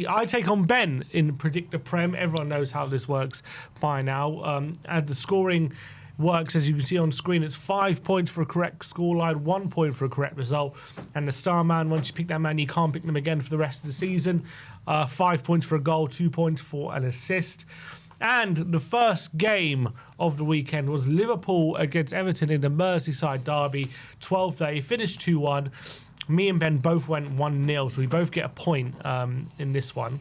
I take on Ben in Predict the Prem. Everyone knows how this works by now. And the scoring works, as you can see on screen. It's 5 points for a correct scoreline, 1 point for a correct result. And the star man, once you pick that man, you can't pick them again for the rest of the season. 5 points for a goal, 2 points for an assist. And the first game of the weekend was Liverpool against Everton in the Merseyside derby, 12:30, finished 2-1. Me and Ben both went 1-0, so we both get a point in this one.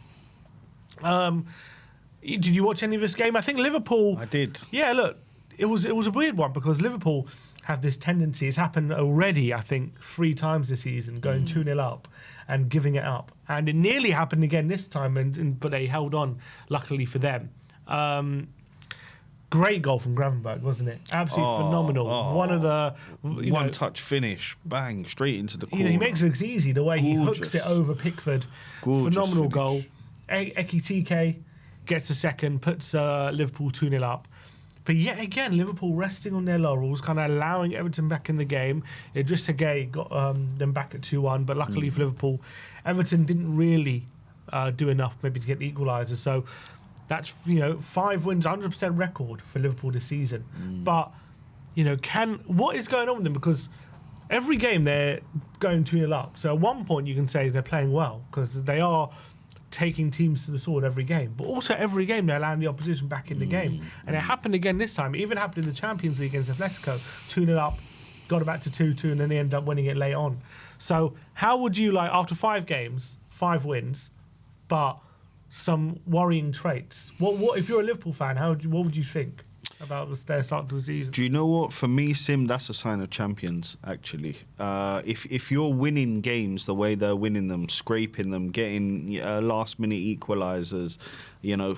Did you watch any of this game? I think Liverpool... I did. Yeah, look, it was a weird one because Liverpool have this tendency. It's happened already, I think, 3 times this season, going 2-0 up and giving it up. And it nearly happened again this time, but they held on, luckily for them. Great goal from Gravenberch, wasn't it? Absolutely phenomenal. One of the one-touch finish, bang, straight into the corner. He makes it look easy the way he hooks it over Pickford. Gorgeous Phenomenal finish. goal. Ekitike gets a second, puts Liverpool 2-0 up. But yet again, Liverpool resting on their laurels, kind of allowing Everton back in the game. Idrissa Gueye got them back at 2-1, but luckily for Liverpool, Everton didn't really do enough maybe to get the equaliser. So that's 5 wins, 100% record for Liverpool this season. But what is going on with them? Because every game they're going 2-0 up. So at one point you can say they're playing well because they are taking teams to the sword every game. But also every game they're allowing the opposition back in the game. And it happened again this time. It even happened in the Champions League against Atletico. 2-0 up, got it back to 2-2, and then they ended up winning it late on. So how would you after 5 games, 5 wins, but some worrying traits? What if you're a Liverpool fan? What would you think about their start to the season? Do you know what? For me, Sim, that's a sign of champions. Actually, if you're winning games the way they're winning them, scraping them, getting last-minute equalisers,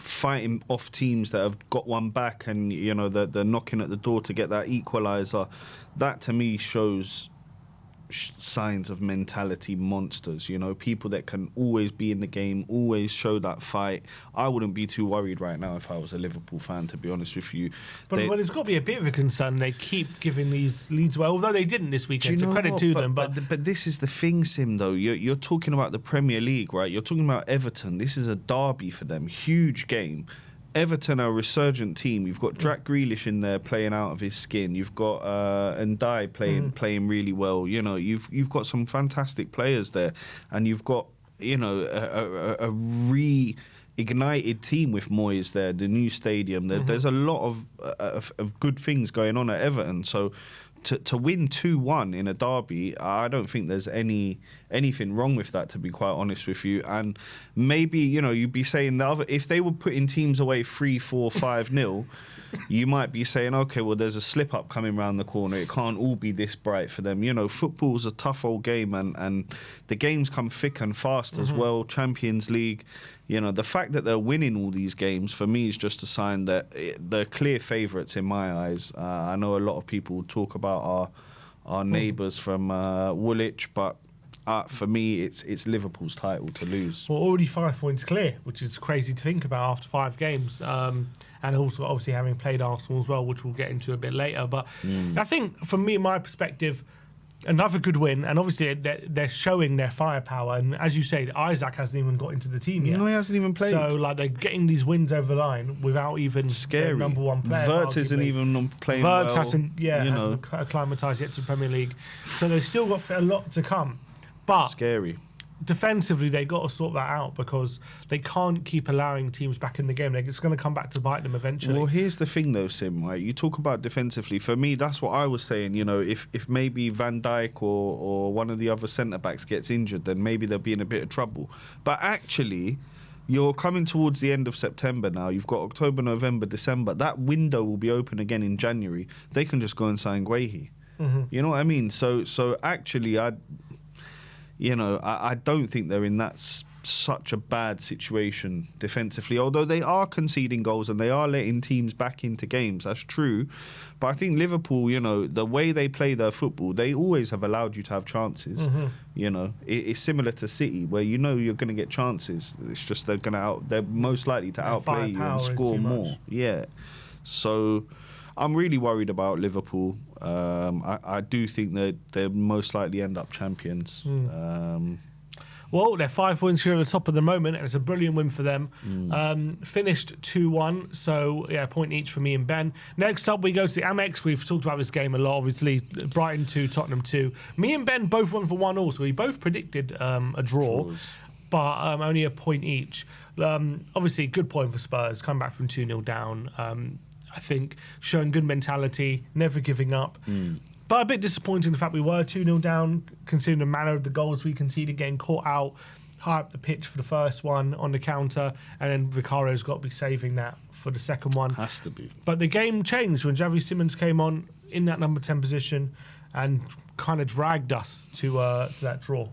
fighting off teams that have got one back, and they're knocking at the door to get that equaliser, that to me shows signs of mentality monsters, people that can always be in the game, always show that fight. I wouldn't be too worried right now if I was a Liverpool fan, to be honest with you. But it's got to be a bit of a concern. They keep giving these leads away, although they didn't this weekend, so credit to them. But this is the thing, Sim, though. You're talking about the Premier League, right? You're talking about Everton. This is a derby for them, huge game. Everton are a resurgent team. You've got Jack Grealish in there playing out of his skin. You've got Ndiaye playing really well. You've got some fantastic players there, and you've got a reignited team with Moyes there, the new stadium. There's a lot of good things going on at Everton. So to win 2-1 in a derby, I don't think there's anything wrong with that, to be quite honest with you. And maybe, you'd be saying if they were putting teams away 3-4, 5-0, you might be saying, okay, well, there's a slip up coming around the corner. It can't all be this bright for them. Football's a tough old game, and the games come thick and fast as well. Champions League, the fact that they're winning all these games, for me, is just a sign that they're clear favourites in my eyes. I know a lot of people talk about our neighbours from Woolwich, but for me, it's Liverpool's title to lose. Well, already 5 points clear, which is crazy to think about after 5 games. And also, obviously, having played Arsenal as well, which we'll get into a bit later. But I think, from me, my perspective, another good win. And obviously, they're showing their firepower. And as you say, Isaac hasn't even got into the team yet. No, he hasn't even played. So, they're getting these wins over the line without even their number one player. Wirtz isn't even playing well. Wirtz hasn't acclimatised yet to the Premier League. So, they've still got a lot to come. But scary. Defensively, they got to sort that out because they can't keep allowing teams back in the game. It's going to come back to bite them eventually. Well, here's the thing, though, Sim. Right? You talk about defensively. For me, that's what I was saying. If maybe Van Dijk or one of the other centre backs gets injured, then maybe they'll be in a bit of trouble. But actually, you're coming towards the end of September now. You've got October, November, December. That window will be open again in January. They can just go and sign Guehi. You know what I mean? So actually, I don't think they're in such a bad situation defensively, although they are conceding goals and they are letting teams back into games. That's true. But I think Liverpool, the way they play their football, they always have allowed you to have chances. It's similar to City, where you're going to get chances. It's just they're most likely to outplay you and score more. Yeah. So I'm really worried about Liverpool. I do think that they'll most likely end up champions. Well, they're 5 points here at the top of the moment, and it's a brilliant win for them. Finished 2-1, so yeah, a point each for me and Ben. Next up, we go to the Amex. We've talked about this game a lot, obviously. Brighton 2, Tottenham 2. Me and Ben both went for 1-1, so we both predicted a draw. Draws. But only a point each. Obviously, good point for Spurs, come back from 2-0 down. I think showing good mentality, never giving up. But a bit disappointing the fact we were 2-0 down, considering the manner of the goals we conceded, getting caught out high up the pitch for the first one on the counter, and then Vicario's got to be saving that for the second one. Has to be. But the game changed when Javi Simmons came on in that number 10 position and kind of dragged us to that draw.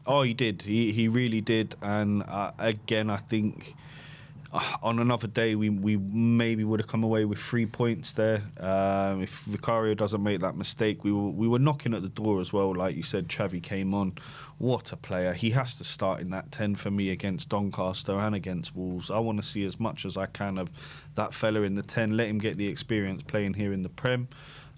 Oh, he did. He really did. And again, I think on another day we maybe would have come away with 3 points there. If Vicario doesn't make that mistake, we were knocking at the door as well. Like you said, Xavi came on. What a player. He has to start in that 10 for me against Doncaster and against Wolves. I want to see as much as I can of that fella in the 10. Let him get the experience playing here in the Prem.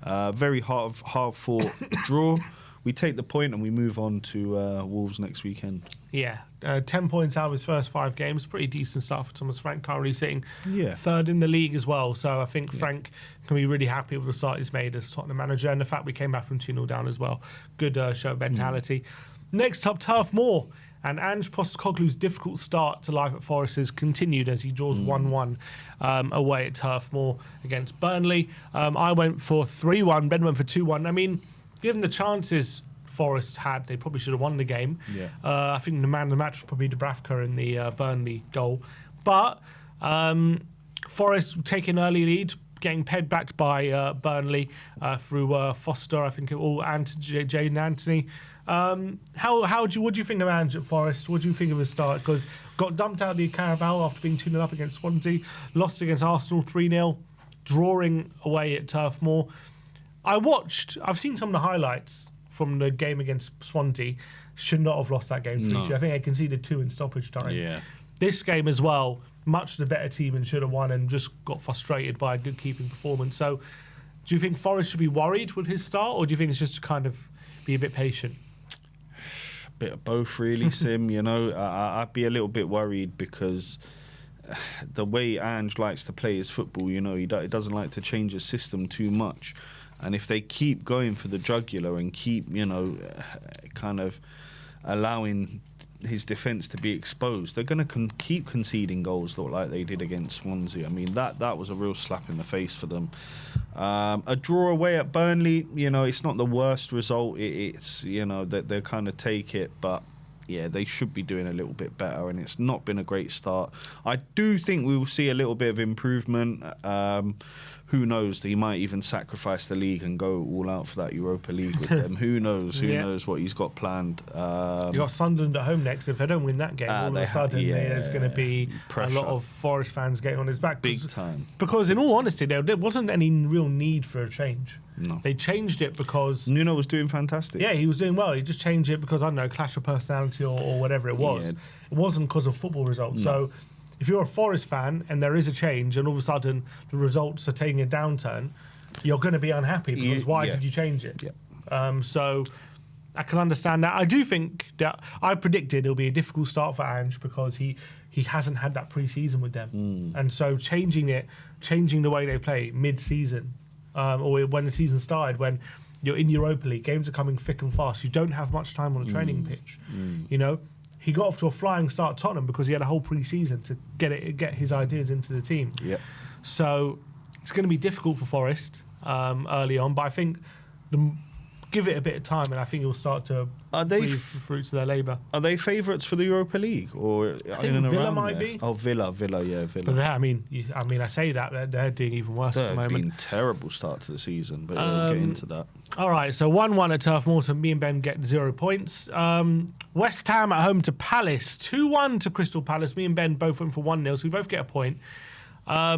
Very hard-fought draw. We take the point and we move on to Wolves next weekend. Yeah, 10 points out of his first 5 games. Pretty decent start for Thomas Frank, currently sitting third in the league as well. So I think Frank can be really happy with the start he's made as Tottenham manager, and the fact we came back from 2-0 down as well. Good show of mentality. Next up, Turf Moor. And Ange Postecoglou's difficult start to life at Forest has continued as he draws 1-1 away at Turf Moor against Burnley. I went for 3-1, Ben went for 2-1. I mean, given the chances Forest had, they probably should have won the game. I think the man of the match was probably Dubravka in the Burnley goal. But Forest taking early lead, getting pegged back by Burnley through Foster, I think, or Jaden Anthony. What do you think of Ange at Forest? What do you think of his start? Because got dumped out of the Carabao after being 2-0 up against Swansea, lost against Arsenal 3-0, drawing away at Turf Moor. I've seen some of the highlights from the game against Swansea. Should not have lost that game 3-2. I think they conceded 2 in stoppage time. Yeah. This game as well, much the better team and should have won, and just got frustrated by a good keeping performance. So do you think Forest should be worried with his start, or do you think it's just to kind of be a bit patient? A bit of both, really, Sim. You know, I'd be a little bit worried because the way Ange likes to play his football, you know, he doesn't like to change his system too much. And if they keep going for the jugular and keep, you know, kind of allowing his defence to be exposed, they're going to keep conceding goals, like they did against Swansea. I mean, that was a real slap in the face for them. A draw away at Burnley, you know, it's not the worst result. It's, you know, that they'll kind of take it, but yeah, they should be doing a little bit better, and it's not been a great start. I do think we will see a little bit of improvement. Who knows? He might even sacrifice the league and go all out for that Europa League with them. Who knows? Who knows what he's got planned? You got Sunderland at home next. If they don't win that game, all of a sudden there's going to be pressure. A lot of Forest fans getting on his back. Big time. Because in all honesty, there wasn't any real need for a change. No. They changed it because Nuno was doing fantastic. Yeah, he was doing well. He just changed it because, I don't know, clash of personality or whatever it was. Yeah. It wasn't because of football results. No. So if you're a Forest fan and there is a change and all of a sudden the results are taking a downturn, you're going to be unhappy because why did you change it? Yeah. So I can understand that. I do think that I predicted it'll be a difficult start for Ange because he hasn't had that pre-season with them. And so changing the way they play mid-season or when the season started, when you're in Europa League, games are coming thick and fast. You don't have much time on the training pitch, you know. He got off to a flying start at Tottenham because he had a whole pre-season to get his ideas into the team. Yeah. So it's going to be difficult for Forest early on, but I think give it a bit of time, and I think he'll start to breathe the fruits of their labour. Are they favourites for the Europa League, or I think Villa might there? be? Oh, Villa. But I mean, I say that they're doing even worse at the moment. They've been terrible start to the season, but we'll get into that. All right, so 1-1 at Turf Moor, so me and Ben get 0 points. West Ham at home to Palace, 2-1 to Crystal Palace. Me and Ben both went for 1-0, so we both get a point. I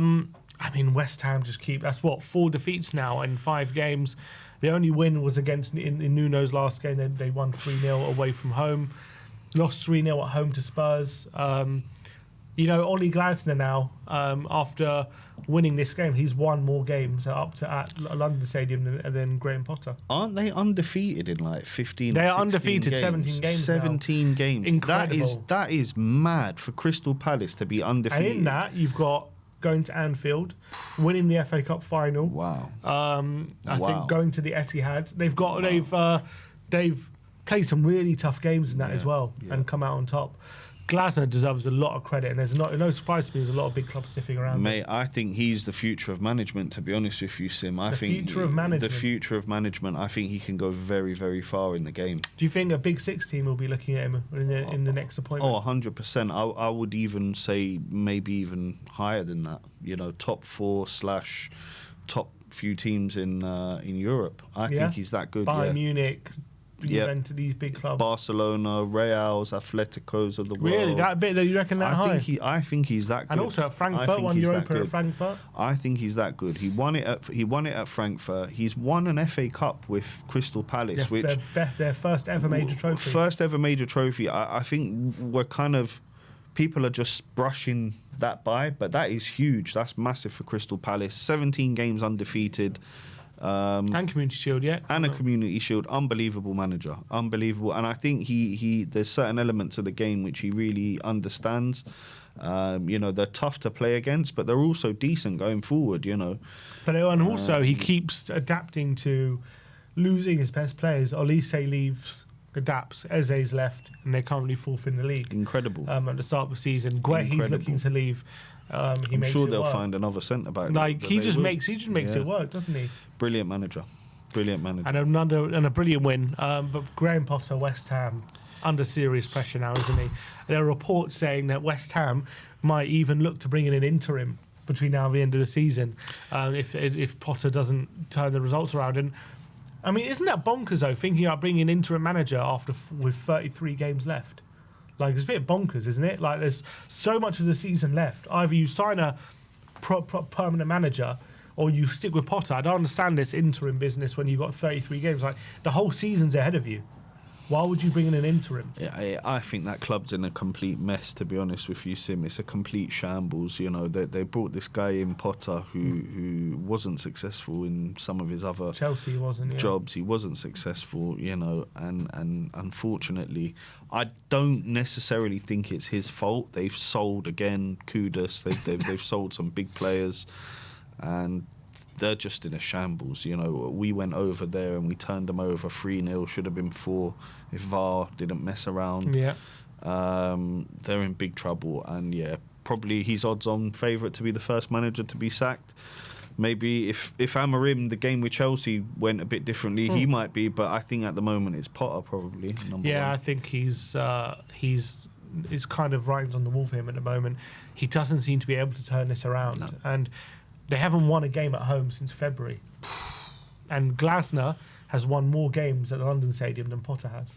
mean, West Ham just that's 4 defeats now in 5 games. The only win was against in Nuno's last game. They won 3-0 away from home. Lost 3-0 at home to Spurs. You know, Ollie Glasner now, after winning this game, he's won more games at London Stadium than Graham Potter. Aren't they undefeated in like 15? They are 16 undefeated, games? 17 games. 17 games. Incredible. That is mad for Crystal Palace to be undefeated. And in that, you've got going to Anfield, winning the FA Cup final. Wow. I think going to the Etihad. They've played some really tough games in that as well and come out on top. Glasner deserves a lot of credit, and there's no surprise to me. There's a lot of big clubs sniffing around. Mate, I think he's the future of management. To be honest with you, Sim, The future of management. I think he can go very, very far in the game. Do you think a Big Six team will be looking at him in the next appointment? Oh, 100%. I would even say maybe even higher than that. You know, top 4 / top few teams in Europe. I think he's that good. Bayern Munich. Into these big clubs, Barcelona, Reals, Atleticos of the world. Really, that bit that you reckon that high? I think he's that good. And also at Frankfurt, won Europa at Frankfurt. I think he's that good. He won it at Frankfurt. He's won an FA Cup with Crystal Palace, which their first ever major trophy. First ever major trophy. I think we're kind of people are just brushing that by, but that is huge. That's massive for Crystal Palace. 17 games undefeated. And Community Shield, and a Community Shield. Unbelievable manager, unbelievable. And I think he there's certain elements of the game which he really understands. You know, they're tough to play against, but they're also decent going forward. You know, but and also he keeps adapting to losing his best players. Olise leaves, adapts. Eze's left, and they're currently 4th in the league. Incredible. At the start of the season, Guehi's looking to leave. I'm sure they'll find another centre back. Like he just makes it work, doesn't he? Brilliant manager. And a brilliant win. But Graham Potter, West Ham, under serious pressure now, isn't he? There are reports saying that West Ham might even look to bring in an interim between now and the end of the season if Potter doesn't turn the results around. And I mean, isn't that bonkers though? Thinking about bringing an interim manager with 33 games left. Like, it's a bit bonkers, isn't it? Like, there's so much of the season left. Either you sign a permanent manager or you stick with Potter. I don't understand this interim business when you've got 33 games. Like, the whole season's ahead of you. Why would you bring in an interim? Yeah, I think that club's in a complete mess, to be honest with you, Sim. It's a complete shambles. You know, they brought this guy in, Potter, who wasn't successful in some of his other Chelsea wasn't, jobs. He wasn't successful, you know, and unfortunately, I don't necessarily think it's his fault. They've sold again, Kudus. They've sold some big players, and they're just in a shambles. You know, we went over there and we turned them over 3-0. Should have been 4 if VAR didn't mess around. Yeah. They're in big trouble, and probably he's odds-on favourite to be the first manager to be sacked. Maybe if Amorim, the game with Chelsea went a bit differently, he might be. But I think at the moment it's Potter probably number one. I think he's kind of writings on the wall for him at the moment. He doesn't seem to be able to turn this around, and they haven't won a game at home since February. And Glasner has won more games at the London Stadium than Potter has.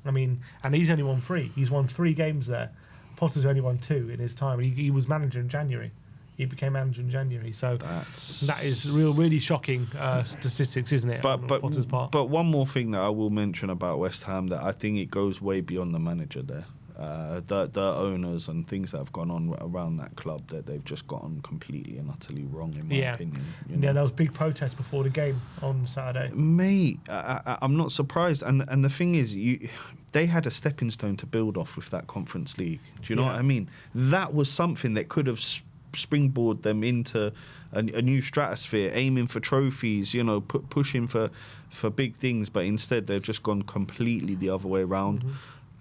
I mean, and he's only won 3. He's won 3 games there. Potter's only won 2 in his time. He was manager in January. He became manager in January. So that is really shocking statistics, isn't it, on Potter's part? But one more thing that I will mention about West Ham, that I think it goes way beyond the manager there. The owners and things that have gone on around that club, that they've just gotten completely and utterly wrong, in my opinion. You know? There was big protests before the game on Saturday. Mate, I'm not surprised. And the thing is, they had a stepping stone to build off with that Conference League. Do you know what I mean? That was something that could have springboard them into a new stratosphere, aiming for trophies, you know, pushing for big things. But instead, they've just gone completely the other way around.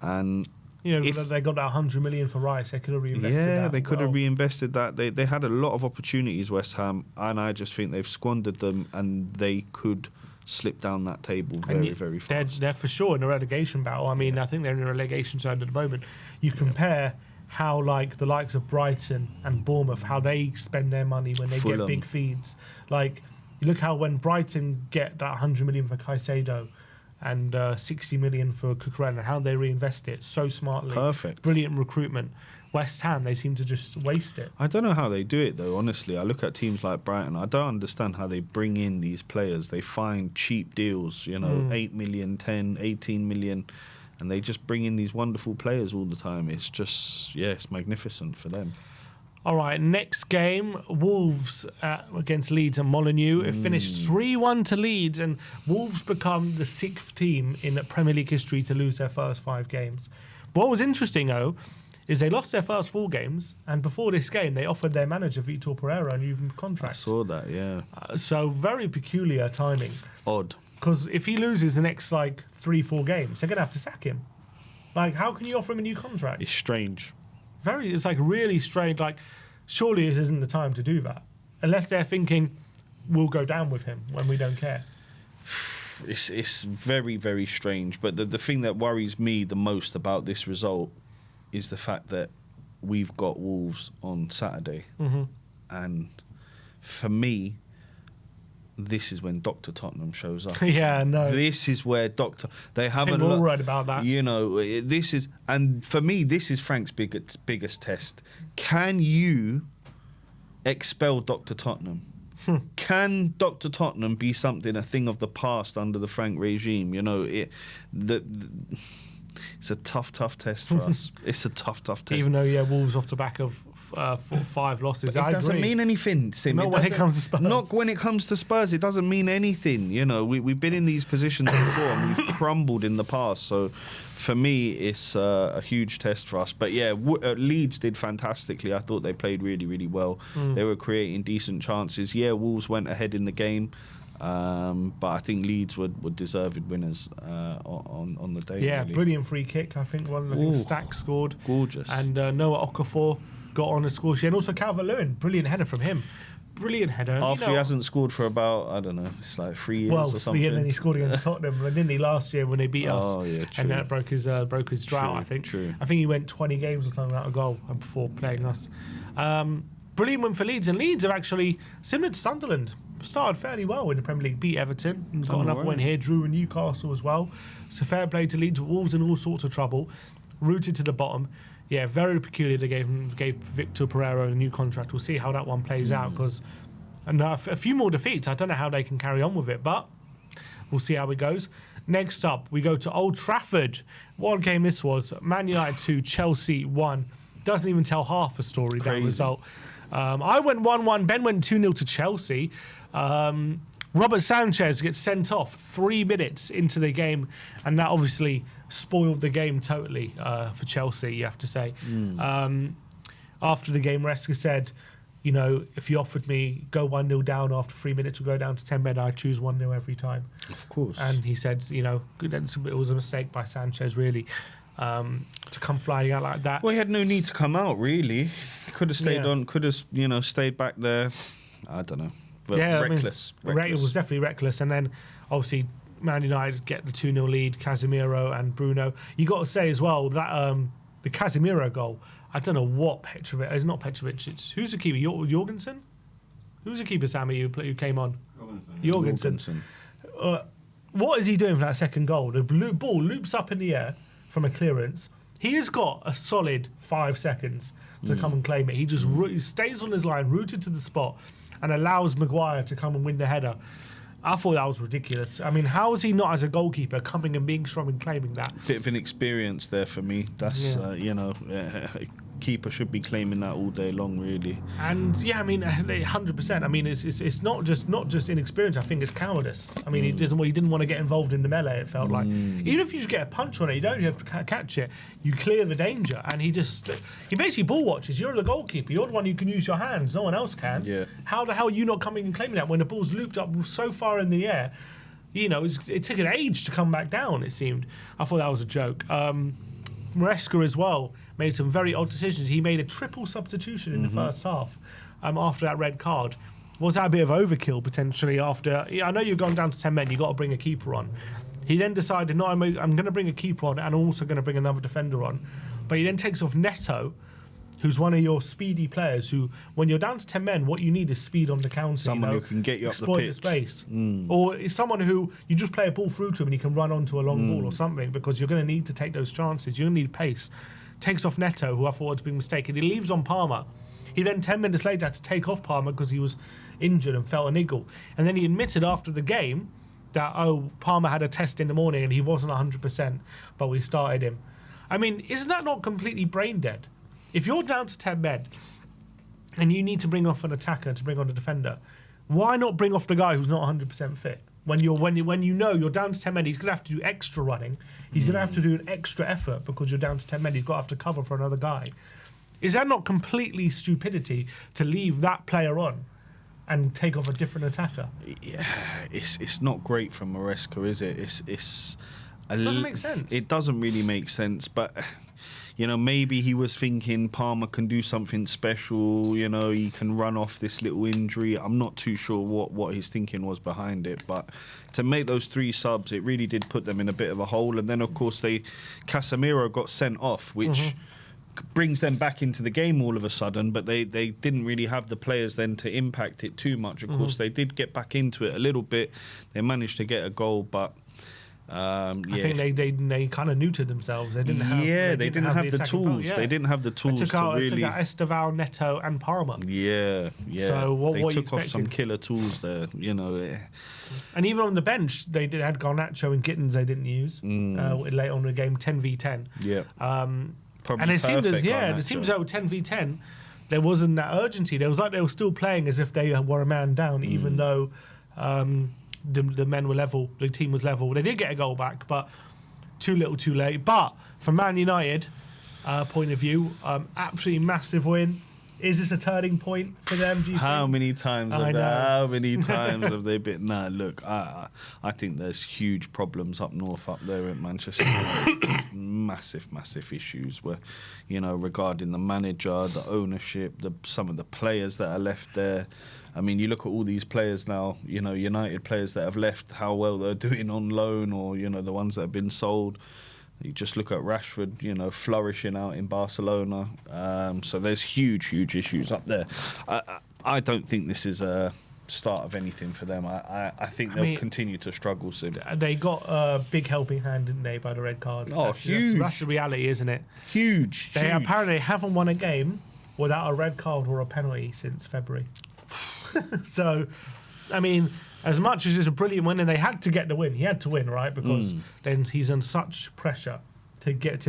And you know, they got that 100 million for Rice. They could have reinvested that. Yeah, they could have reinvested that. They had a lot of opportunities, West Ham, and I just think they've squandered them, and they could slip down that table very fast. They're for sure in a relegation battle. I mean, I think they're in a relegation zone at the moment. You compare how, like, the likes of Brighton and Bournemouth, how they spend their money when they Fulham. get big feeds. Like, you look how when Brighton get that 100 million for Caicedo and 60 million for Cucurella, how they reinvest it so smartly. Perfect. Brilliant recruitment. West Ham, they seem to just waste it. I don't know how they do it, though, honestly. I look at teams like Brighton. I don't understand how they bring in these players. They find cheap deals, you know, 8 million, 10, 18 million, and they just bring in these wonderful players all the time. It's just, yeah, it's magnificent for them. All right, next game, Wolves against Leeds and Molineux. It finished 3-1 to Leeds, and Wolves become the 6th team in Premier League history to lose their first 5 games. What was interesting, though, is they lost their first 4 games, and before this game, they offered their manager, Vitor Pereira, a new contract. I saw that, yeah. So very peculiar timing. Odd. Because if he loses the next, 3-4 games, they're going to have to sack him. How can you offer him a new contract? It's strange. It's really strange. Surely this isn't the time to do that, unless they're thinking we'll go down with him when we don't care. It's very, very strange. But the thing that worries me the most about this result is the fact that we've got Wolves on Saturday, and for me, this is when Dr. Tottenham shows up. Yeah, no. This is where they haven't. We're all right about that. This is, and for me, this is Frank's biggest test. Can you expel Dr. Tottenham? Can Dr. Tottenham be a thing of the past under the Frank regime? It's a tough test for us. It's a tough test. Even though, Wolves off the back of 5 losses. It doesn't mean anything, Sim. Not when it comes to Spurs. Not when it comes to Spurs. It doesn't mean anything. We've been in these positions before and we've crumbled in the past. So for me, it's a huge test for us. But yeah, Leeds did fantastically. I thought they played really, really well. They were creating decent chances. Yeah, Wolves went ahead in the game. But I think Leeds were deserved winners on the day. Yeah, really. Brilliant free kick. I think Stack scored. Gorgeous. And Noah Okafor got on the score sheet. And also Calvert-Lewin, brilliant header from him. Brilliant header. After he hasn't scored for about, I don't know, it's 3 years or something. Yeah, and then he scored against Tottenham, didn't he, last year when they beat us? Oh, yeah, true. And then it broke his drought, I think. True. I think he went 20 games or something without a goal before playing us. Brilliant win for Leeds. And Leeds have actually, similar to Sunderland, started fairly well in the Premier League, beat Everton, and got another win here, drew in Newcastle as well. So fair play to Leeds. Wolves in all sorts of trouble, rooted to the bottom. Yeah, very peculiar. They gave Vitor Pereira a new contract. We'll see how that one plays out, because a few more defeats. I don't know how they can carry on with it, but we'll see how it goes. Next up, we go to Old Trafford. What a game this was. Man United 2, Chelsea 1. Doesn't even tell half the story, that result. I went 1-1. Ben went 2-0 to Chelsea. Robert Sanchez gets sent off 3 minutes into the game, and that obviously spoiled the game totally for Chelsea, you have to say. After the game, Reska said, if you offered me go 1-0 down after 3 minutes or go down to 10 men, I'd choose 1-0 every time. Of course. And he said, it was a mistake by Sanchez, really. To come flying out like that. Well, he had no need to come out, really. Could have stayed on, could have, stayed back there. I don't know. But reckless. It was definitely reckless. And then, obviously, Man United get the 2-0 lead, Casemiro and Bruno. You got to say as well that the Casemiro goal, I don't know what Petrovic, it's not Petrovic, who's the keeper? Jorgensen? Who's the keeper, Sammy, who came on? Jorgensen. What is he doing for that second goal? The ball loops up in the air from a clearance. He has got a solid 5 seconds to come and claim it. He just stays on his line, rooted to the spot, and allows Maguire to come and win the header. I thought that was ridiculous. I mean, how is he not, as a goalkeeper, coming and being strong and claiming that? Bit of an experience there for me. That's, keeper should be claiming that all day long, really. And, 100%. I mean, it's not just inexperience. I think it's cowardice. I mean, he didn't want to get involved in the melee, it felt like. Even if you just get a punch on it, you don't have to catch it. You clear the danger. And he basically ball watches. You're the goalkeeper. You're the one who can use your hands. No one else can. Yeah. How the hell are you not coming and claiming that when the ball's looped up so far in the air? It took an age to come back down, it seemed. I thought that was a joke. Maresca as well made some very odd decisions. He made a triple substitution in the first half after that red card. Was that a bit of overkill potentially after? I know you're going down to 10 men, you've got to bring a keeper on. He then decided, no, I'm going to bring a keeper on and I'm also going to bring another defender on. But he then takes off Neto, who's one of your speedy players who, when you're down to 10 men, what you need is speed on the counter. Someone who can get you up the pitch. Space. Or someone who you just play a ball through to him and he can run onto a long ball or something, because you're going to need to take those chances. You're going to need pace. Takes off Neto, who I thought was a big mistake, and he leaves on Palmer. He then 10 minutes later had to take off Palmer because he was injured and felt a niggle. And then he admitted after the game that, oh, Palmer had a test in the morning and he wasn't 100%, but we started him. I mean, isn't that not completely brain dead? If you're down to 10 men and you need to bring off an attacker to bring on a defender, why not bring off the guy who's not 100% fit? When you know you're down to 10 men, he's going to have to do extra running. He's going to have to do an extra effort because you're down to 10 men. He's got to have to cover for another guy. Is that not completely stupidity to leave that player on and take off a different attacker? Yeah, it's not great from Maresca, is it? It doesn't make sense. It doesn't really make sense, but maybe he was thinking Palmer can do something special. He can run off this little injury. I'm not too sure what his thinking was behind it, but to make those 3 subs, it really did put them in a bit of a hole. And then, of course, Casemiro got sent off, which brings them back into the game all of a sudden, but they didn't really have the players then to impact it too much. Of course, they did get back into it a little bit. They managed to get a goal, but I think they kind of neutered themselves. They didn't have. They didn't have the tools. Yeah. They didn't have the tools to really. They took out Esteval, Neto, and Palmer. Yeah. So they took off some killer tools there. And even on the bench, they had Garnacho and Gittins. They didn't use late on the game, 10v10. Yeah. Probably and it seemed as though 10v10, there wasn't that urgency. There was like they were still playing as if they were a man down, even though. The men were level, the team was level. They did get a goal back, but too little, too late. But from Man United point of view, absolutely massive win. Is this a turning point for them? Do you How many times have they been? Nah, look, I think there's huge problems up north, up there at Manchester United. There's massive issues where, regarding the manager, the ownership, some of the players that are left there. I mean, you look at all these players now, United players that have left, how well they're doing on loan, or, the ones that have been sold. You just look at Rashford, flourishing out in Barcelona. So there's huge issues up there. I don't think this is a start of anything for them. I think they'll continue to struggle soon. They got a big helping hand, didn't they, by the red card? Oh, huge. That's the reality, isn't it? Huge. They apparently haven't won a game without a red card or a penalty since February. So, I mean, as much as it's a brilliant win, and they had to get the win, he had to win, right? Because then he's in such pressure to get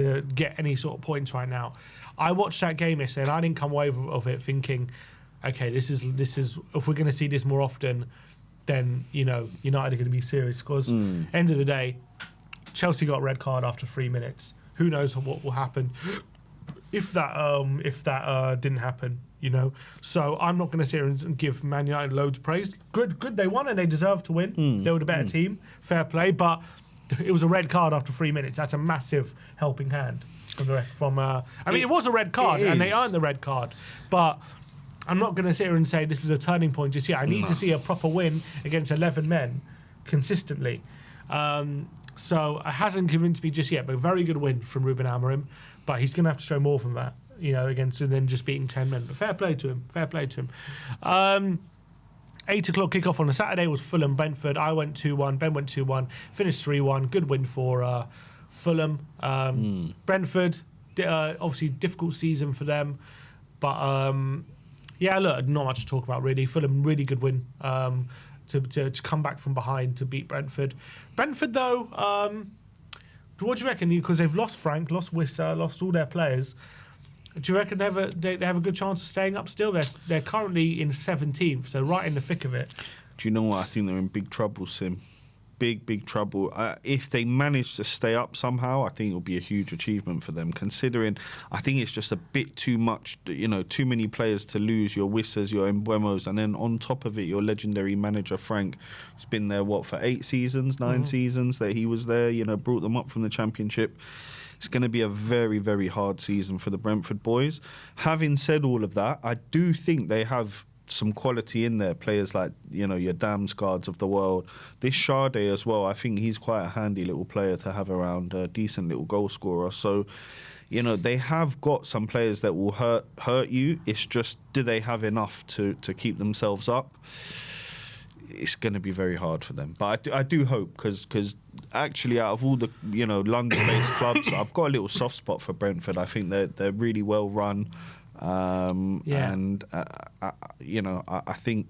any sort of points right now. I watched that game yesterday, and I didn't come away of it thinking, okay, this is if we're going to see this more often, then United are going to be serious. Because end of the day, Chelsea got a red card after 3 minutes. Who knows what will happen if that didn't happen. So I'm not going to sit here and give Man United loads of praise. Good, they won and they deserve to win. They were the better team, fair play. But it was a red card after 3 minutes. That's a massive helping hand from. I mean, it was a red card and they earned the red card. But I'm not going to sit here and say this is a turning point just yet. I need to see a proper win against 11 men consistently. So it hasn't convinced me just yet. But a very good win from Ruben Amorim. But he's going to have to show more from that. Against and then just beating 10 men. But fair play to him. 8 o'clock kickoff on a Saturday was Fulham Brentford. I went 2-1. Ben went 2-1. Finished 3-1. Good win for Fulham. Brentford, obviously difficult season for them. But look, not much to talk about really. Fulham, really good win to come back from behind to beat Brentford. Brentford though, what do you reckon? Because they've lost Frank, lost Wissa, lost all their players. Do you reckon they have a good chance of staying up still? They're currently in 17th, so right in the thick of it. Do you know what? I think they're in big trouble, Sim. Big trouble. If they manage to stay up somehow, I think it'll be a huge achievement for them, considering I think it's just a bit too much, too many players to lose, your Wissers, your Embuemos, and then on top of it, your legendary manager, Frank, who's been there, for 9 seasons that he was there, brought them up from the Championship. It's going to be a very, very hard season for the Brentford boys. Having said all of that, I do think they have some quality in there. Players like, your Damsgaards of the world. This Sade as well, I think he's quite a handy little player to have around, a decent little goal scorer. So, they have got some players that will hurt you. It's just, do they have enough to keep themselves up? It's going to be very hard for them. But I do hope, because actually out of all the London-based clubs, I've got a little soft spot for Brentford. I think they're really well run, and I think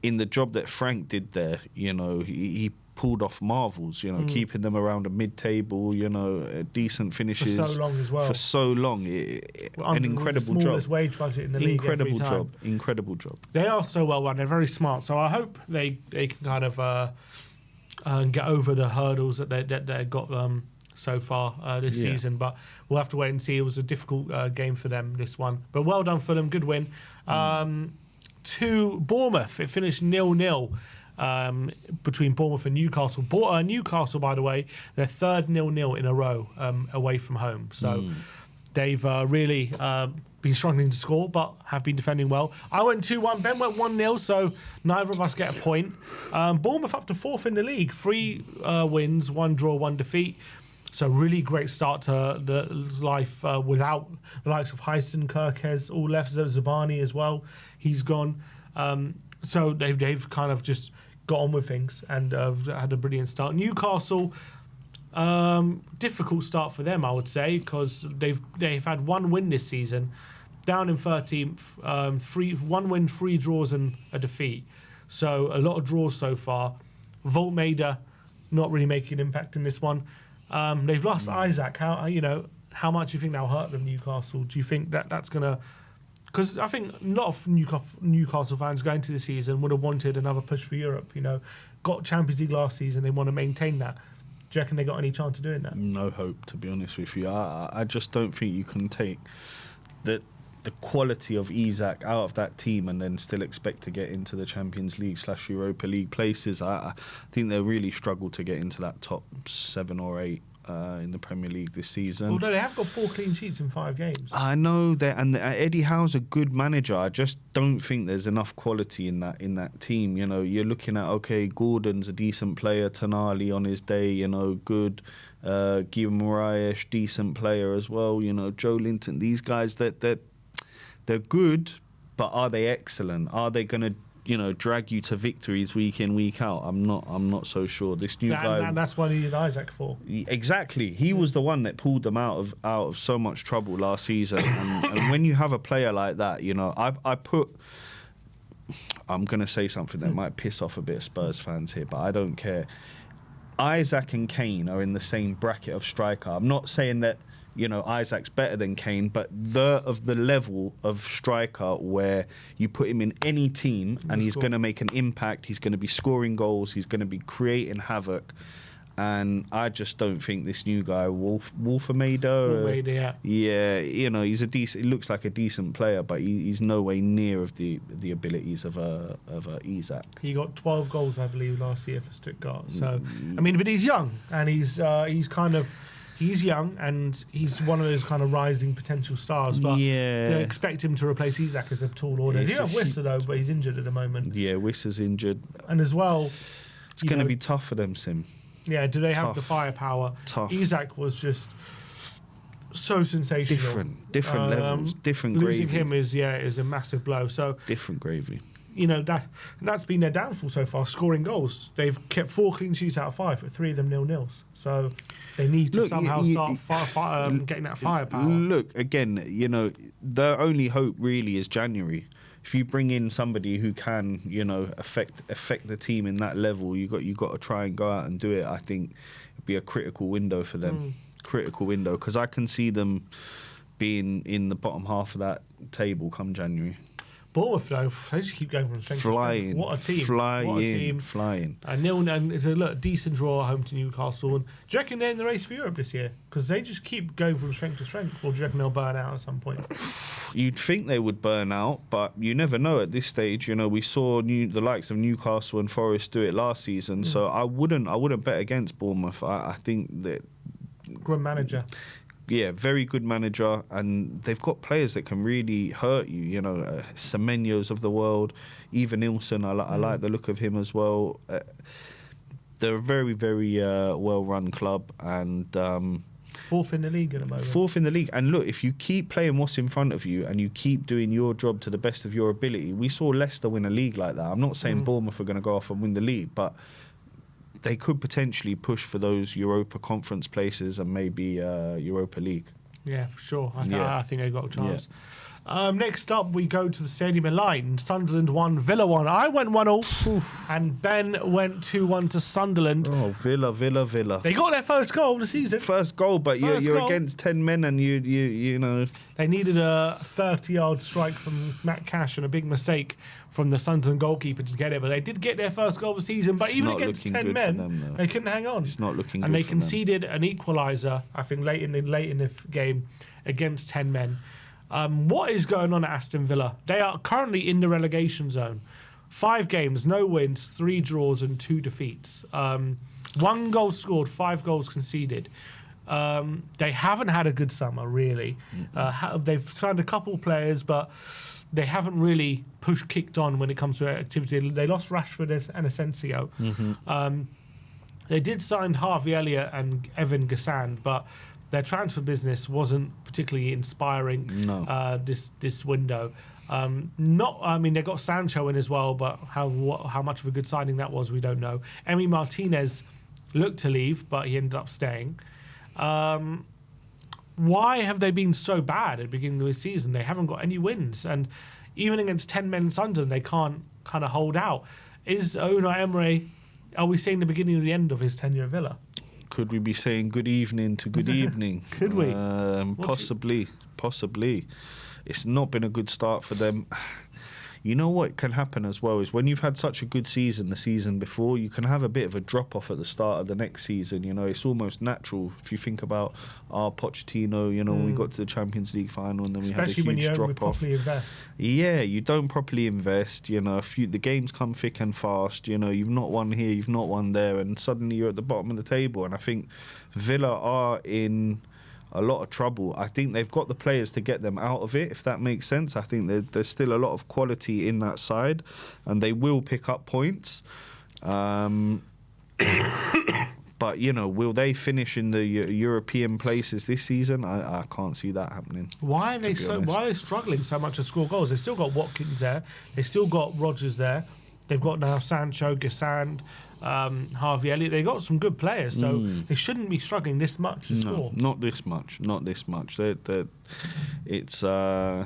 in the job that Frank did there, he pulled off marvels, keeping them around a mid-table, decent finishes. For so long as well. For so long. An incredible job. Smallest wage budget in the league every time. Incredible job. They are so well run. They're very smart. So I hope they can kind of get over the hurdles that they got so far this season. But we'll have to wait and see. It was a difficult game for them, this one. But well done for them. Good win. To Bournemouth, it finished 0-0. Between Bournemouth and Newcastle. Newcastle, by the way, their third 0-0 in a row away from home. So they've really been struggling to score, but have been defending well. I went 2-1. Ben went 1-0, so neither of us get a point. Bournemouth up to fourth in the league. 3 wins, 1 draw, 1 defeat. So really great start to the life without the likes of Heisen, Kirkes, all left. Zabani as well. He's gone. So they've kind of just got on with things and had a brilliant start. Newcastle, difficult start for them, I would say, because they've had 1 win this season, down in 13th, 1 win, 3 draws and a defeat. So a lot of draws so far. Voltmaida not really making an impact in this one. They've lost Isaac. How much do you think that'll hurt them, Newcastle? Do you think that's gonna? Because I think a lot of Newcastle fans going into the season would have wanted another push for Europe. Got Champions League last season. They want to maintain that. Do you reckon they got any chance of doing that? No hope, to be honest with you. I just don't think you can take the quality of Isaac out of that team and then still expect to get into the Champions League / Europa League places. I think they really struggled to get into that top 7 or 8. In the Premier League this season. Although they have got 4 clean sheets in 5 games. I know that, and Eddie Howe's a good manager. I just don't think there's enough quality in that team. You're looking at, okay, Gordon's a decent player, Tonali on his day, good. Guillaume Moraes, decent player as well. Joe Linton. These guys they're good, but are they excellent? Are they going to drag you to victories week in, week out? I'm not so sure. This new guy, and that's what he needed Isaac for. Exactly, he was the one that pulled them out of so much trouble last season. and when you have a player like that, I'm gonna say something that might piss off a bit of Spurs fans here, but I don't care. Isaac and Kane are in the same bracket of striker. I'm not saying that Isaac's better than Kane, but the level of striker where you put him in any team and he's going to make an impact, he's going to be scoring goals, he's going to be creating havoc. And I just don't think this new guy, Wolfamader, he's a decent. He looks like a decent player, but he's no way near of the abilities of Isaac. He got 12 goals, I believe, last year for Stuttgart. So but he's young and he's young and he's one of those kind of rising potential stars. But to expect him to replace Isaac as a tall order. You have Wissa though, but he's injured at the moment. Yeah, Wissa's injured. And as well, it's going to be tough for them, Sim. Yeah, do they have the firepower? Tough. Isaac was just so sensational. Different levels, different gravy. Losing him is a massive blow. So different gravy. That's been their downfall so far, scoring goals. They've kept 4 clean sheets out of 5, but 3 of them 0-0s. So they need to somehow start getting that firepower. Look, again, their only hope really is January. If you bring in somebody who can, affect the team in that level, you got to try and go out and do it. I think it'd be a critical window for them. Critical window, because I can see them being in the bottom half of that table come January. Bournemouth, though, they just keep going from strength to strength. What a team. Flying. And it's a decent draw at home to Newcastle. And do you reckon they're in the race for Europe this year? Because they just keep going from strength to strength. Or do you reckon they'll burn out at some point? You'd think they would burn out, but you never know at this stage. We saw the likes of Newcastle and Forest do it last season. So I wouldn't bet against Bournemouth. I think that... Good manager. Yeah, very good manager, and they've got players that can really hurt you. Semenyo's of the world, even Nilsson. I like the look of him as well. They're a very, very well-run club, and 4th in the league at the moment. 4th in the league, and look, if you keep playing what's in front of you and you keep doing your job to the best of your ability, we saw Leicester win a league like that. I'm not saying Bournemouth are going to go off and win the league, but they could potentially push for those Europa Conference places and maybe Europa League. Yeah, for sure. I think they got a chance. Next up, we go to the Stadium in Light. Sunderland 1, Villa 1. I went 1-0, and Ben went 2-1 to Sunderland. Oh, Villa. They got their first goal of the season. First goal, but you're against 10 men, and you know. They needed a 30-yard strike from Matt Cash and a big mistake from the Sunderland goalkeeper to get it. But they did get their first goal of the season. But even against 10 men, they couldn't hang on. It's not looking good. And they for them. conceded an equaliser, I think, late in the game against 10 men. What is going on at Aston Villa? They are currently in the relegation zone. 5 games, no wins, 3 draws and 2 defeats. 1 goal scored, 5 goals conceded. They haven't had a good summer, really. They've signed a couple of players, but they haven't really kicked on when it comes to activity. They lost Rashford and Asensio. They did sign Harvey Elliott and Evan Gassand, but their transfer business wasn't particularly inspiring this window. They got Sancho in as well, but how much of a good signing that was, we don't know. Emi Martinez looked to leave, but he ended up staying. Why have they been so bad at the beginning of the season? They haven't got any wins, and even against 10 men Sunderland, they can't kind of hold out. Is Unai Emery? Are we seeing the beginning of the end of his tenure at Villa? Could we be saying good evening to good evening? Could we? Possibly. It's not been a good start for them. You know what can happen as well is when you've had such a good season the season before, you can have a bit of a drop-off at the start of the next season. You know, it's almost natural if you think about our Pochettino, you know, when we got to the Champions League final and then especially we had a huge drop-off. Properly invest. Yeah, you don't properly invest. You know, the games come thick and fast. You know, you've not won here, you've not won there, and suddenly you're at the bottom of the table. And I think Villa are in a lot of trouble. I think they've got the players to get them out of it, if that makes sense. I think there's still a lot of quality in that side, and they will pick up points. But, you know, will they finish in the European places this season? I can't see that happening. Why are they struggling so much to score goals? They've still got Watkins there. They've still got Rodgers there. They've got now Sancho, Gassand, Harvey Elliott. They've got some good players, so they shouldn't be struggling this much to score. Not this much. It's a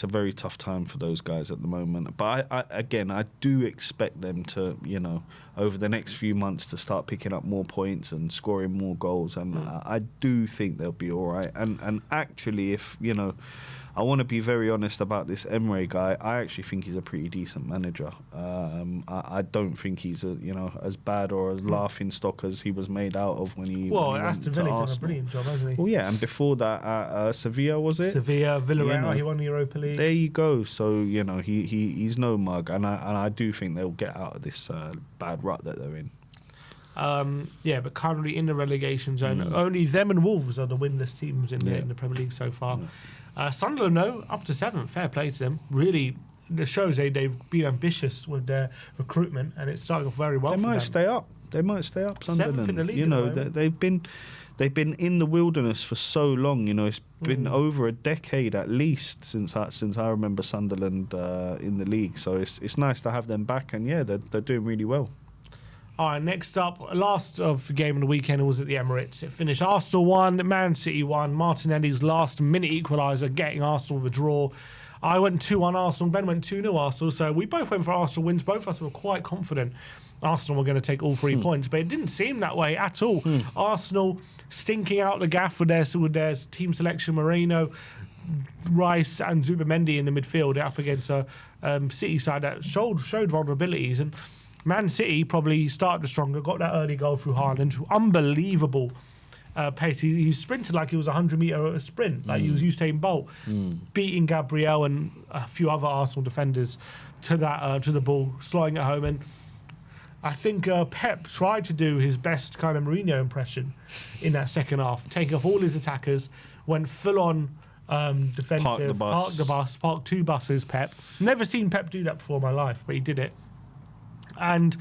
very tough time for those guys at the moment. But I do expect them to, you know, over the next few months to start picking up more points and scoring more goals. And I do think they'll be all right. And actually, if, you know, I want to be very honest about this Emery guy. I actually think he's a pretty decent manager. I don't think he's as bad or as laughing stock as he was made out of when he. Well, Aston Villa's done a brilliant job, hasn't he? Well, yeah, and before that, Sevilla, was it? Sevilla, Villarreal, he won the Europa League. There you go. So you know he's no mug, and I do think they'll get out of this bad rut that they're in. But currently in the relegation zone, only them and Wolves are the winless teams in the Premier League so far. Sunderland, up to 7th. Fair play to them. Really, it shows they've been ambitious with their recruitment, and it's starting off very well. They might stay up. Sunderland. 7th in the league. You know, they've been in the wilderness for so long. You know, it's been over a decade at least since I remember Sunderland in the league. So it's nice to have them back, and they're doing really well. All right, next up, last of the game of the weekend was at the Emirates. It finished Arsenal 1, Man City 1. Martinelli's last-minute equaliser getting Arsenal the draw. I went 2-1 Arsenal. Ben went 2-0 Arsenal. So we both went for Arsenal wins. Both of us were quite confident Arsenal were going to take all 3 points, but it didn't seem that way at all. Arsenal stinking out the gaff with their team selection, Moreno, Rice and Zubamendi in the midfield up against a City side that showed vulnerabilities. And Man City probably started stronger, got that early goal through Haaland, unbelievable pace. He sprinted like he was a 100-metre sprint, like he was Usain Bolt, beating Gabriel and a few other Arsenal defenders to the ball, slowing it home. And I think Pep tried to do his best kind of Mourinho impression in that second half, taking off all his attackers, went full-on defensive, parked 2 buses, Pep. Never seen Pep do that before in my life, but he did it. And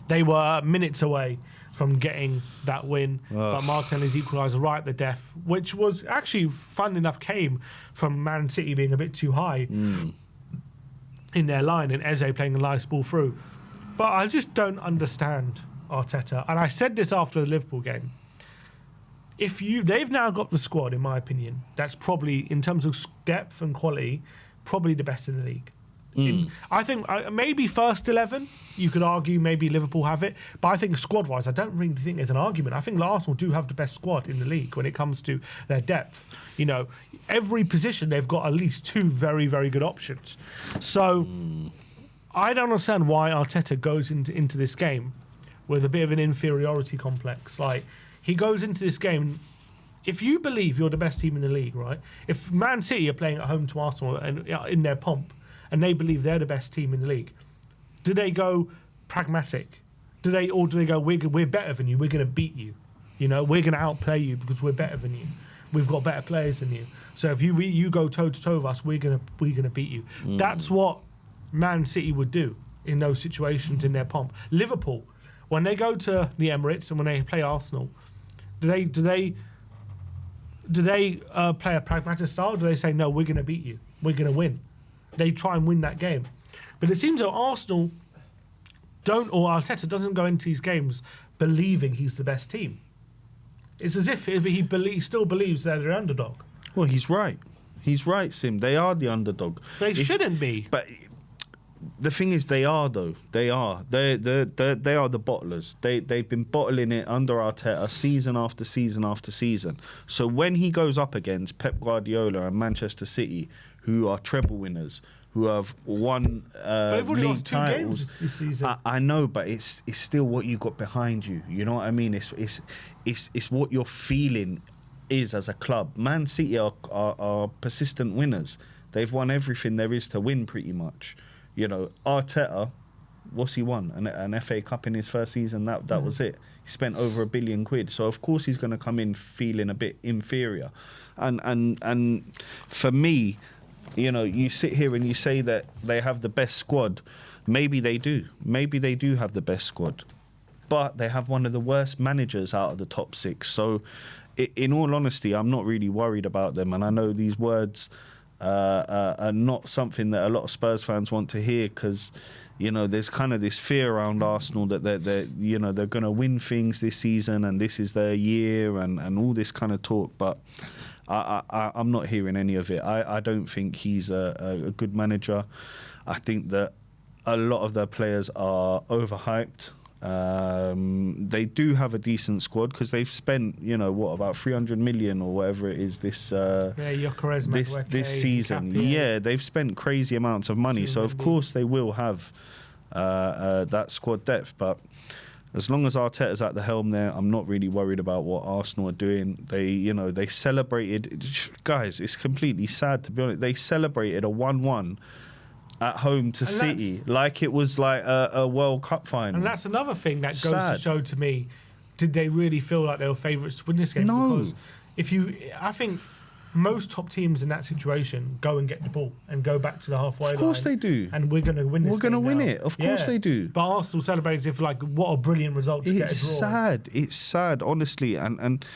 they were minutes away from getting that win. But Martinelli's equaliser right at the death, which was actually, fun enough, came from Man City being a bit too high in their line and Eze playing a nice ball through. But I just don't understand Arteta. And I said this after the Liverpool game. They've now got the squad, in my opinion, that's probably, in terms of depth and quality, probably the best in the league. I think maybe first 11, you could argue maybe Liverpool have it, but I think squad-wise, I don't really think there's an argument. I think Arsenal do have the best squad in the league when it comes to their depth. You know, every position they've got at least 2 very, very good options. So I don't understand why Arteta goes into this game with a bit of an inferiority complex. Like, he goes into this game. If you believe you're the best team in the league, right? If Man City are playing at home to Arsenal and in their pomp, and they believe they're the best team in the league, do they go pragmatic? Do they go, we're better than you, we're going to beat you? You know, we're going to outplay you because we're better than you. We've got better players than you. So if you go toe to toe with us, we're gonna beat you. That's what Man City would do in those situations in their pomp. Liverpool, when they go to the Emirates and when they play Arsenal, do they play a pragmatic style? Do they say, no, we're going to beat you, we're going to win? They try and win that game. But it seems that Arsenal Arteta doesn't go into these games believing he's the best team. It's as if he still believes they're the underdog. Well, he's right. He's right, Sim. They are the underdog. They shouldn't be. But the thing is, they are, though. They are. They are the bottlers. They've been bottling it under Arteta season after season after season. So when he goes up against Pep Guardiola and Manchester City, who are treble winners, who have won they've already league lost 2 titles, games this season. I know, but it's still what you got behind you. You know what I mean? It's what your feeling is as a club. Man City are persistent winners. They've won everything there is to win, pretty much. You know, Arteta, what's he won? An FA Cup in his first season. That was it. He spent over £1 billion. So of course he's going to come in feeling a bit inferior. And for me, you know, you sit here and you say that they have the best squad. Maybe they do. Maybe they do have the best squad. But they have one of the worst managers out of the top 6. So in all honesty, I'm not really worried about them. And I know these words are not something that a lot of Spurs fans want to hear, because, you know, there's kind of this fear around Arsenal that they're going to win things this season and this is their year and all this kind of talk. But I'm not hearing any of it. I don't think he's a good manager. I think that a lot of their players are overhyped. They do have a decent squad because they've spent, you know, about 300 million or whatever it is this season. Yeah, they've spent crazy amounts of money. So of course they will have that squad depth. But as long as Arteta's at the helm there, I'm not really worried about what Arsenal are doing. They celebrated, guys, it's completely sad to be honest. They celebrated a 1-1 at home to City like it was like a World Cup final. And that's another thing that goes to show to me, did they really feel like they were favourites to win this game? No. Because I think most top teams in that situation go and get the ball and go back to the halfway line. Of course they do. And we're going to win this game. We're going to win now. it. Of course they do. But Arsenal celebrates if like, what a brilliant result to get a draw. It's sad. It's sad, honestly. And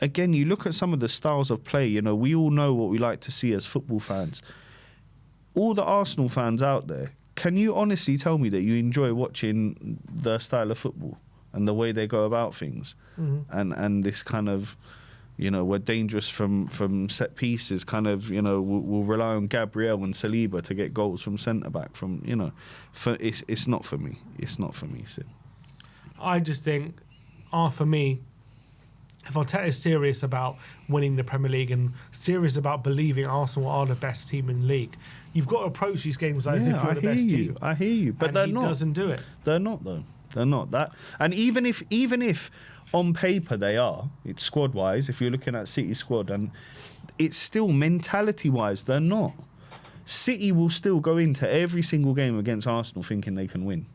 again, you look at some of the styles of play, you know, we all know what we like to see as football fans. All the Arsenal fans out there, can you honestly tell me that you enjoy watching their style of football and the way they go about things? And this kind of, you know, we're dangerous from set pieces, kind of, you know, we'll rely on Gabriel and Saliba to get goals from centre-back, from, you know, it's not for me. It's not for me, Sim. I just think, for me, if Arteta is serious about winning the Premier League and serious about believing Arsenal are the best team in the league, you've got to approach these games as if you're the best team. I hear you, but they're not. He doesn't do it. They're not, though. They're not that. And even if on paper they are, it's squad-wise, if you're looking at City's squad, and it's still mentality-wise, they're not. City will still go into every single game against Arsenal thinking they can win.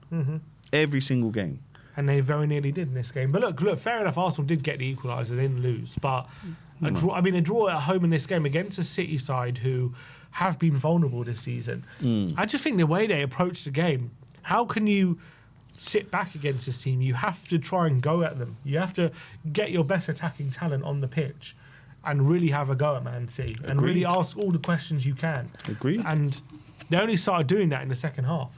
Every single game. And they very nearly did in this game. But look, fair enough, Arsenal did get the equaliser, they didn't lose. But a draw at home in this game against a City side who have been vulnerable this season. I just think the way they approach the game, how can you sit back against this team? You have to try and go at them. You have to get your best attacking talent on the pitch and really have a go at Man City. And really ask all the questions you can. Agreed. And they only started doing that in the second half.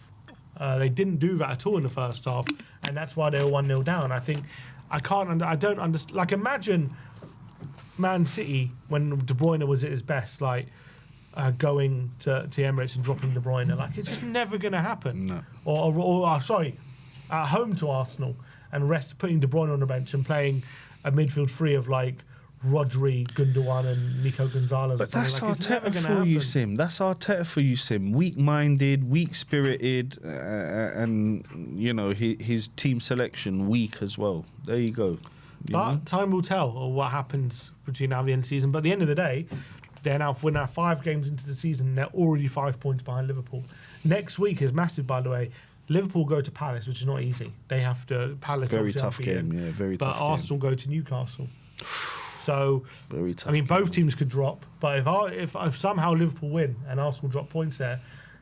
They didn't do that at all in the first half, and that's why they were 1-0 down. I think I don't understand. Like, imagine Man City when De Bruyne was at his best. Like, going to Emirates and dropping De Bruyne. Like, it's just never going to happen. No. Or sorry, at home to Arsenal and putting De Bruyne on the bench and playing a midfield three of like Rodri, Gundogan, and Nico Gonzalez. But that's like, Arteta for you, Sim. That's Arteta for you, Sim. Weak-minded, weak-spirited, and you know his team selection weak as well. There you go. But time will tell what happens between now and the end of the season. But at the end of the day, we're now 5 games into the season. They're already 5 points behind Liverpool. Next week is massive, by the way. Liverpool go to Palace, which is not easy. They have to Palace. Very tough game, yeah. Very tough game. But Arsenal go to Newcastle. So, very tough. I mean, both teams could drop, but if somehow Liverpool win and Arsenal drop points there,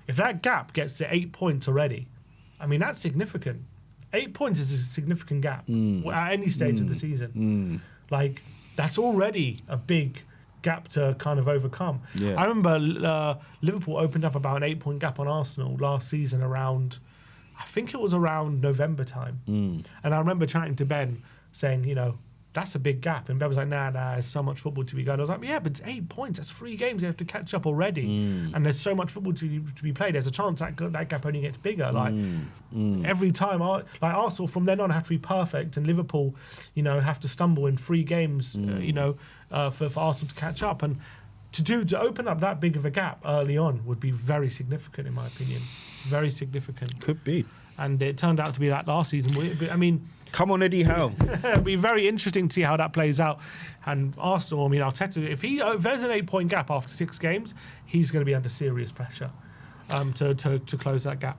if that gap gets to 8 points already, I mean, that's significant. 8 points is a significant gap at any stage of the season. Like, that's already a big gap to kind of overcome. Yeah. I remember Liverpool opened up about an 8-point gap on Arsenal last season around, I think it was around November time. And I remember chatting to Ben saying, you know, that's a big gap. And Ben was like, nah, there's so much football to be going. I was like, yeah, but it's 8 points. That's 3 games you have to catch up already. And there's so much football to be played. There's a chance that gap only gets bigger. Like, every time, like Arsenal from then on have to be perfect, and Liverpool, you know, have to stumble in 3 games, you know, for Arsenal to catch up. And to open up that big of a gap early on would be very significant, in my opinion. Very significant. Could be. And it turned out to be that last season. I mean, come on, Eddie Howe. It'll be very interesting to see how that plays out. And Arsenal, I mean, Arteta, if there's an 8-point gap after 6 games, he's going to be under serious pressure to close that gap.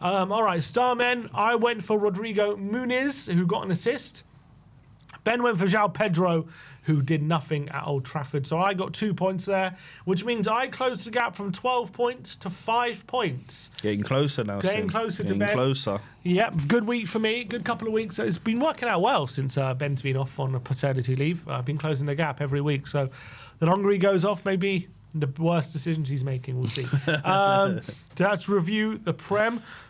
All right, Starmen. I went for Rodrigo Muniz, who got an assist. Ben went for João Pedro, who did nothing at Old Trafford. So I got 2 points there, which means I closed the gap from 12 points to 5 points. Getting closer now, Getting closer to Ben. Getting closer. Yep, good week for me. Good couple of weeks. So it's been working out well since Ben's been off on a paternity leave. I've been closing the gap every week. So the longer he goes off, maybe the worst decisions he's making. We'll see. Let's review the Prem.